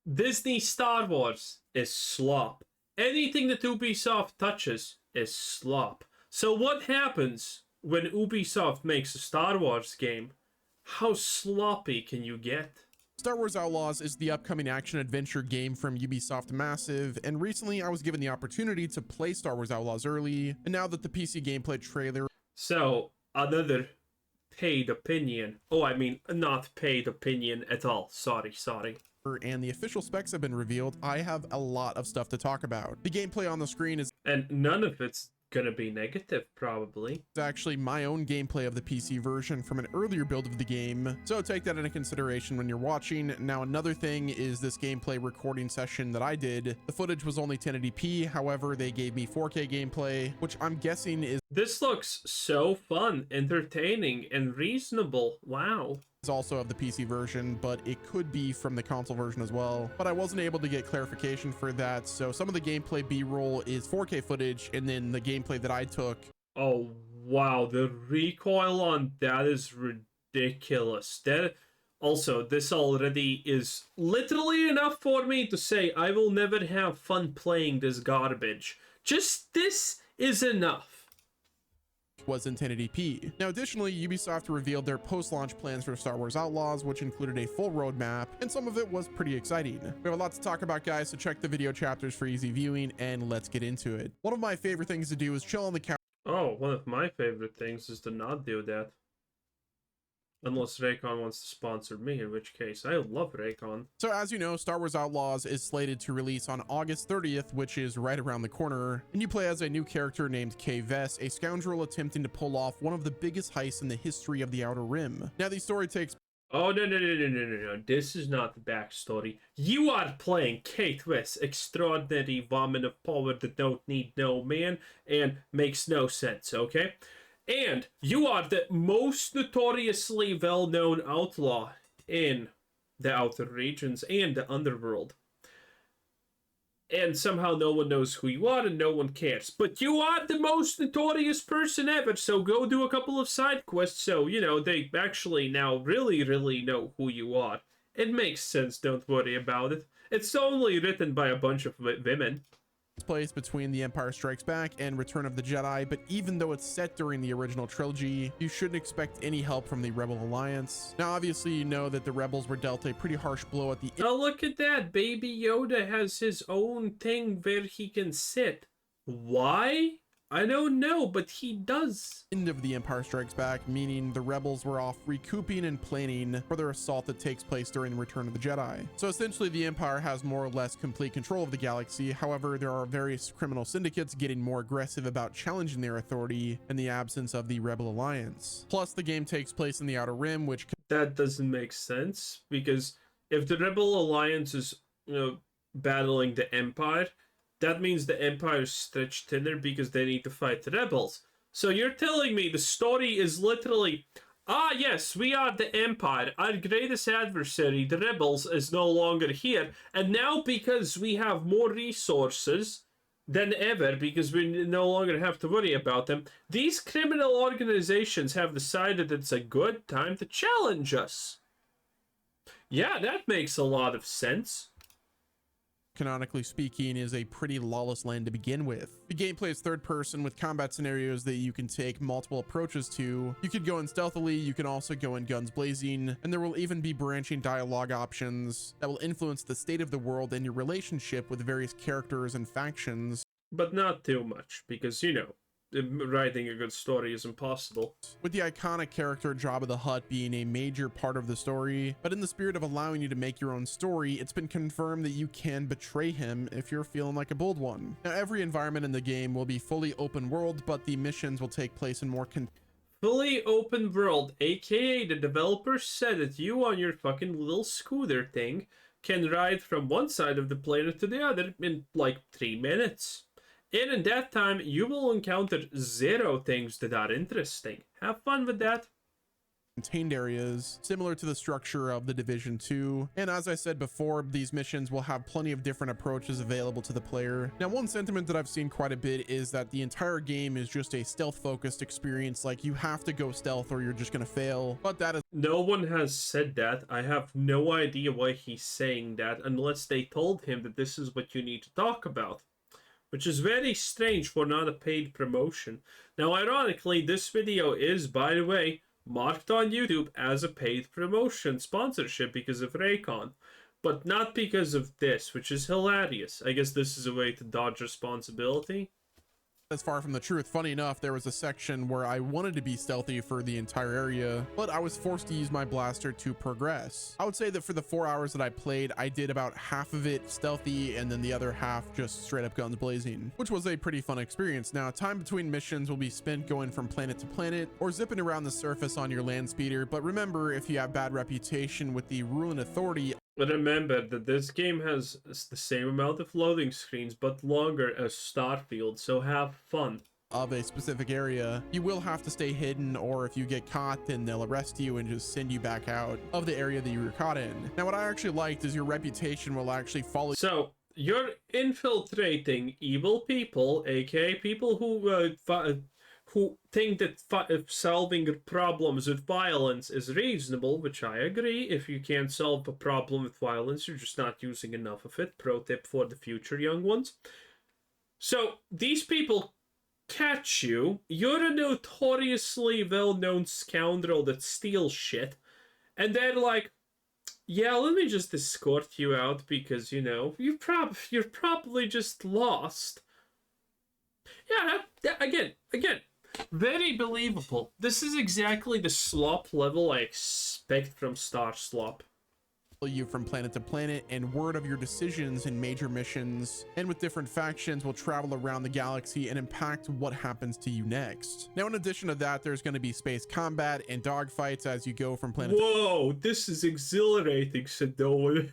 Disney Star Wars is slop. Anything that Ubisoft touches is slop. So what happens when Ubisoft makes a Star Wars game? How sloppy can you get? Star Wars Outlaws is the upcoming action-adventure game from Ubisoft Massive, and recently I was given the opportunity to play Star Wars Outlaws early, and now that the PC gameplay trailer... So, another paid opinion. Oh, I mean, not paid opinion at all. Sorry. and the official specs have been revealed, I have a lot of stuff to talk about. The gameplay on the screen is And none of it's gonna be negative, probably. actually my own gameplay of the PC version from an earlier build of the game, so take that into consideration when you're watching. Now, another thing is this gameplay recording session that I did. The footage was only 1080p, however, they gave me 4K gameplay, which I'm guessing is This looks so fun, entertaining, and reasonable. Wow. also of the PC version, but it could be from the console version as well. But I wasn't able to get clarification for that, so some of the gameplay B-roll is 4K footage, and then the gameplay that I took... Oh, wow. The recoil on that is ridiculous. That also, this already is literally enough for me to say I will never have fun playing this garbage. Just this is enough. was in 1080p. Now, additionally, Ubisoft revealed their post-launch plans for Star Wars Outlaws, which included a full roadmap, and some of it was pretty exciting. We have a lot to talk about, guys, so check the video chapters for easy viewing, and let's get into it. One of my favorite things to do is chill on the couch. Oh, one of my favorite things is to not do that. Unless Raycon wants to sponsor me, in which case I love Raycon. So as you know, Star Wars Outlaws is slated to release on August 30th, which is right around the corner, and you play as a new character named Kay Vess, a scoundrel attempting to pull off one of the biggest heists in the history of the Outer Rim. Now, the story takes... Oh, no. This is not the backstory. You are playing Kate West, extraordinary woman of power that don't need no man and makes no sense, okay? And you are the most notoriously well-known outlaw in the outer regions and the underworld. And somehow no one knows who you are and no one cares. But you are the most notorious person ever, so go do a couple of side quests so, you know, they actually now really know who you are. It makes sense, don't worry about it. It's only written by a bunch of women. Place between The Empire Strikes Back and Return of the Jedi, but even though it's set during the original trilogy, you shouldn't expect any help from the Rebel Alliance. Now, obviously, you know that the Rebels were dealt a pretty harsh blow at the Oh, look at that. Baby Yoda has his own thing where he can sit. Why? I don't know, but he does. end of The Empire Strikes Back, meaning the Rebels were off recouping and planning for their assault that takes place during Return of the Jedi. So essentially, the Empire has more or less complete control of the galaxy. However, there are various criminal syndicates getting more aggressive about challenging their authority in the absence of the Rebel Alliance. Plus, the game takes place in the Outer Rim, which... That doesn't make sense, because if the Rebel Alliance is, you know, battling the Empire, that means the Empire is stretched thinner because they need to fight the Rebels. So you're telling me the story is literally, yes, we are the Empire, our greatest adversary, the Rebels, is no longer here, and now because we have more resources than ever, because we no longer have to worry about them, these criminal organizations have decided it's a good time to challenge us. Yeah, that makes a lot of sense. Canonically speaking, is a pretty lawless land to begin with. The gameplay is third person with combat scenarios that you can take multiple approaches to. You could go in stealthily, you can also go in guns blazing, and there will even be branching dialogue options that will influence the state of the world and your relationship with various characters and factions. But not too much, because, you know, writing a good story is impossible. With the iconic character Jabba the Hutt being a major part of the story, but in the spirit of allowing you to make your own story, it's been confirmed that you can betray him if you're feeling like a bold one. Now, every environment in the game will be fully open world, but the missions will take place in more fully open world, aka the developers said that you on your fucking little scooter thing can ride from one side of the planet to the other in like 3 minutes. And in that time, you will encounter 0 things that are interesting. Have fun with that. contained areas, similar to the structure of the Division 2. And as I said before, these missions will have plenty of different approaches available to the player. Now, one sentiment that I've seen quite a bit is that the entire game is just a stealth-focused experience, like you have to go stealth or you're just gonna fail. But that is... No one has said that. I have no idea why he's saying that unless they told him that this is what you need to talk about, which is very strange for not a paid promotion. Now, ironically, this video is, by the way, marked on YouTube as a paid promotion sponsorship because of Raycon, but not because of this, which is hilarious. I guess this is a way to dodge responsibility. That's far from the truth. Funny enough, there was a section where I wanted to be stealthy for the entire area, but I was forced to use my blaster to progress. I would say that for the 4 hours that I played, I did about half of it stealthy and then the other half just straight up guns blazing, which was a pretty fun experience. Now, time between missions will be spent going from planet to planet or zipping around the surface on your land speeder, but remember, if you have bad reputation with the ruling authority... But remember that this game has the same amount of loading screens, but longer as Starfield, so have fun. Of a specific area, you will have to stay hidden, or if you get caught, then they'll arrest you and just send you back out of the area that you were caught in. Now, what I actually liked is your reputation will actually follow. So, you're infiltrating evil people, aka people who think that solving problems with violence is reasonable, which I agree. If you can't solve a problem with violence, you're just not using enough of it. Pro tip for the future, young ones. So, these people catch you. You're a notoriously well-known scoundrel that steals shit. And they're like, yeah, let me just escort you out because, you know, you're probably just lost. Yeah, again, very believable. This is exactly the slop level I expect from Star Slop. You from planet to planet, and word of your decisions in major missions and with different factions will travel around the galaxy and impact what happens to you next. Now, in addition to that, there's going to be space combat and dogfights as you go from planet Whoa, this is exhilarating, said no one.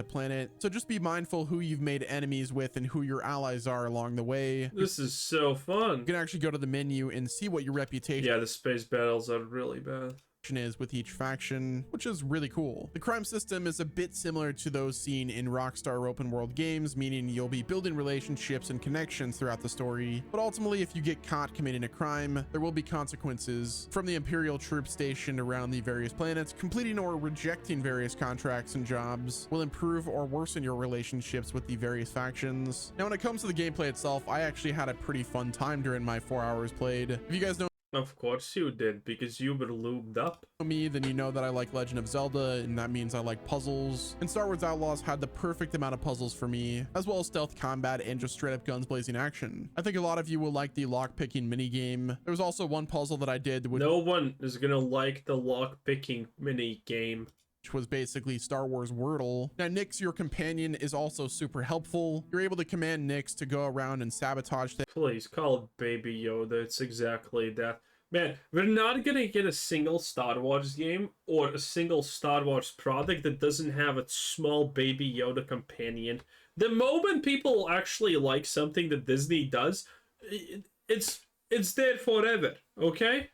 planet. So just be mindful who you've made enemies with and who your allies are along the way. This is so fun. You can actually go to the menu and see what your reputation... Yeah, the space battles are really bad. is with each faction, which is really cool. The crime system is a bit similar to those seen in Rockstar open world games, meaning you'll be building relationships and connections throughout the story, but ultimately if you get caught committing a crime, there will be consequences from the Imperial troops stationed around the various planets. Completing or rejecting various contracts and jobs will improve or worsen your relationships with the various factions. Now, when it comes to the gameplay itself, I actually had a pretty fun time during my 4 hours played. If you guys know Of course you did, because you were lubed up. me, then you know that I like Legend of Zelda, and that means I like puzzles. And Star Wars Outlaws had the perfect amount of puzzles for me, as well as stealth combat and just straight up guns blazing action. I think a lot of you will like the lock-picking minigame. There was also one puzzle that I did which No one is gonna like the lock-picking mini-game. was basically Star Wars Wordle. Now, Nyx, your companion, is also super helpful. You're able to command Nyx to go around and sabotage things. Please, call it Baby Yoda. It's exactly that. Man, we're not gonna get a single Star Wars game or a single Star Wars product that doesn't have a small Baby Yoda companion. The moment people actually like something that Disney does, it's there forever, okay?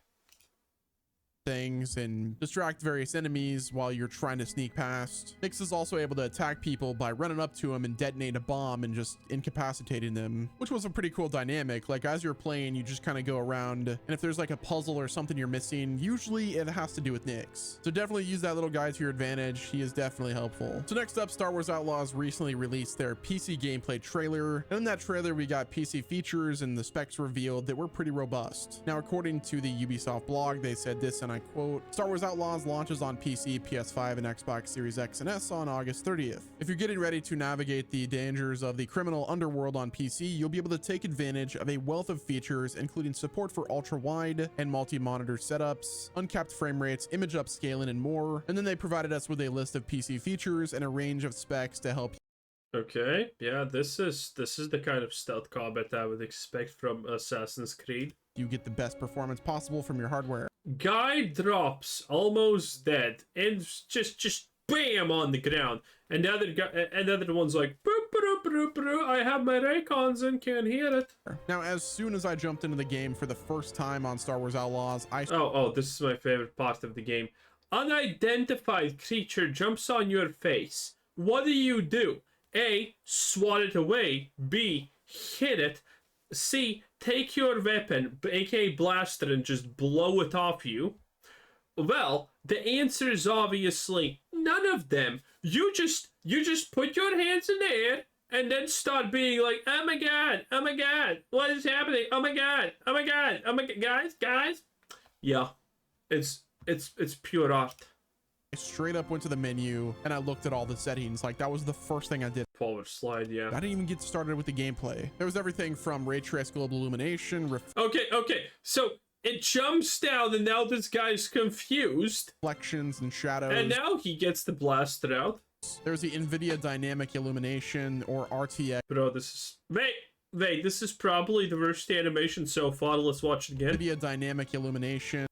Things and distract various enemies while you're trying to sneak past. Nyx is also able to attack people by running up to them and detonate a bomb and just incapacitating them, which was a pretty cool dynamic. Like, as you're playing, you just kind of go around, and if there's like a puzzle or something you're missing, usually it has to do with Nyx. So definitely use that little guy to your advantage. He is definitely helpful. So next up, Star Wars Outlaws recently released their PC gameplay trailer, and in that trailer we got PC features and the specs revealed that were pretty robust. Now, according to the Ubisoft blog, they said this, and I quote, "Star Wars Outlaws launches on PC, PS5, and Xbox Series X and S on August 30th. If you're getting ready to navigate the dangers of the criminal underworld on PC, you'll be able to take advantage of a wealth of features, including support for ultra-wide and multi-monitor setups, uncapped frame rates, image upscaling, and more." And then they provided us with a list of PC features and a range of specs to help. Okay, yeah, this is the kind of stealth combat I would expect from Assassin's Creed. You get the best performance possible from your hardware. Guy drops almost dead and just bam on the ground, and the other guy and the other one's like boop, boop, I have my Raycons and can't hear it. Now, as soon as I jumped into the game for the first time on Star Wars Outlaws, Oh, this is my favorite part of the game. Unidentified creature jumps on your face. What do? A, swat it away. B, hit it. C, take your weapon, aka blaster, and just blow it off you. Well, the answer is obviously none of them. You just put your hands in the air and then start being like, oh my god, what is happening? Oh my god, guys. Yeah, it's pure art. I straight up went to the menu and I looked at all the settings. Like, that was the first thing I did. Forward slide, yeah. I didn't even get started with the gameplay. There was everything from ray trace global illumination, Okay, so it jumps down and now this guy's confused. reflections and shadows. And now he gets the blaster out. There's the NVIDIA dynamic illumination, or RTX. Bro, this is... Wait, this is probably the worst animation so far. Let's watch it again. NVIDIA dynamic illumination,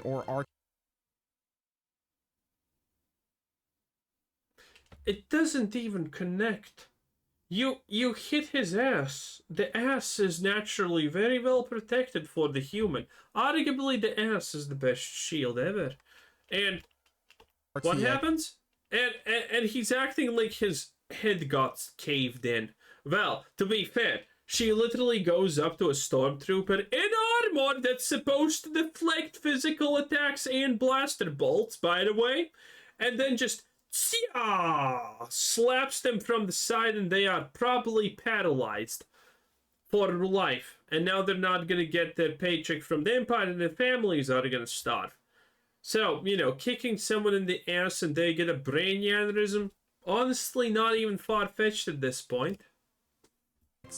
or RTX. It doesn't even connect. You hit his ass. The ass is naturally very well protected for the human. Arguably, the ass is the best shield ever. And what happens? And he's acting like his head got caved in. Well, to be fair, she literally goes up to a stormtrooper in armor that's supposed to deflect physical attacks and blaster bolts, by the way, and then just slaps them from the side, and they are probably paralyzed for life. And now they're not gonna get their paycheck from the Empire, and their families are gonna starve. So, kicking someone in the ass and they get a brain aneurysm, honestly not even far-fetched at this point.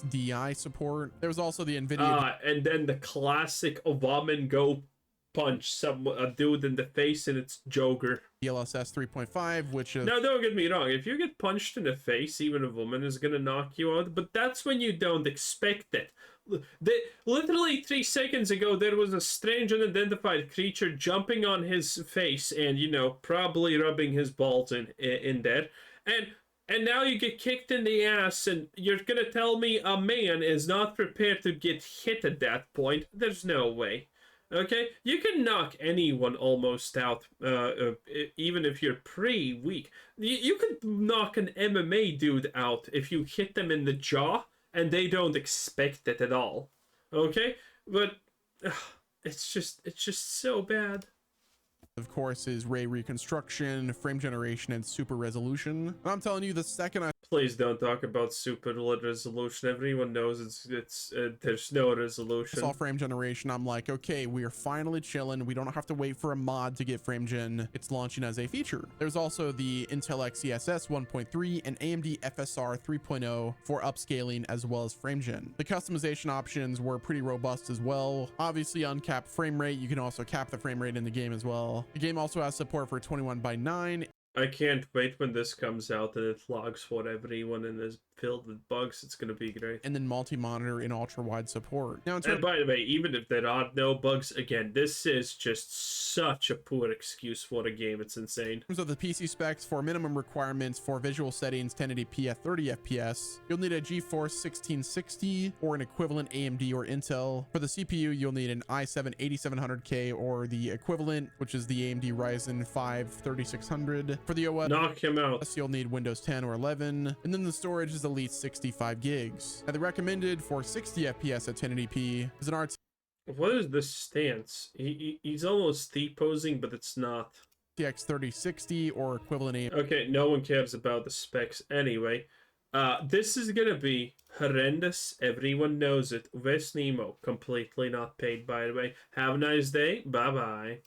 DI support. There was also the NVIDIA. And then the classic woman go punch a dude in the face, and it's Joker. DLSS 3.5, which is... Now, don't get me wrong. If you get punched in the face, even a woman is gonna knock you out. But that's when you don't expect it. Literally 3 seconds ago, there was a strange unidentified creature jumping on his face and, probably rubbing his balls in there. And now you get kicked in the ass, and you're gonna tell me a man is not prepared to get hit at that point? There's no way. Okay? You can knock anyone almost out, even if you're pretty weak. You could knock an MMA dude out if you hit them in the jaw, and they don't expect it at all. Okay? But it's just so bad. Of course, is ray reconstruction, frame generation, and super resolution. And I'm telling you, the second I... Please don't talk about super resolution. Everyone knows there's no resolution. saw frame generation, I'm like, okay, we are finally chilling. We don't have to wait for a mod to get frame gen. It's launching as a feature. There's also the Intel XeSS 1.3 and AMD FSR 3.0 for upscaling as well as frame gen. The customization options were pretty robust as well. Obviously, uncapped frame rate. You can also cap the frame rate in the game as well. The game also has support for 21:9. I can't wait when this comes out and it logs for everyone and is filled with bugs. It's going to be great. And then multi-monitor and ultra-wide support. Now, and by the way, even if there are no bugs, again, this is just such a poor excuse for a game. It's insane. In terms of the PC specs, for minimum requirements for visual settings 1080p at 30 FPS, you'll need a GeForce 1660 or an equivalent AMD or Intel. For the CPU, you'll need an i7 8700K or the equivalent, which is the AMD Ryzen 5 3600. For the OS, knock him out. You'll need Windows 10 or 11, and then the storage is at least 65 gigs. Now, the recommended for 60 FPS at 1080p is an What is this stance? He's almost T-posing, but it's not. RTX 3060 or equivalent AMD. Okay, no one cares about the specs anyway. This is gonna be horrendous. Everyone knows it. Wes Nemo, completely not paid, by the way. Have a nice day. Bye-bye.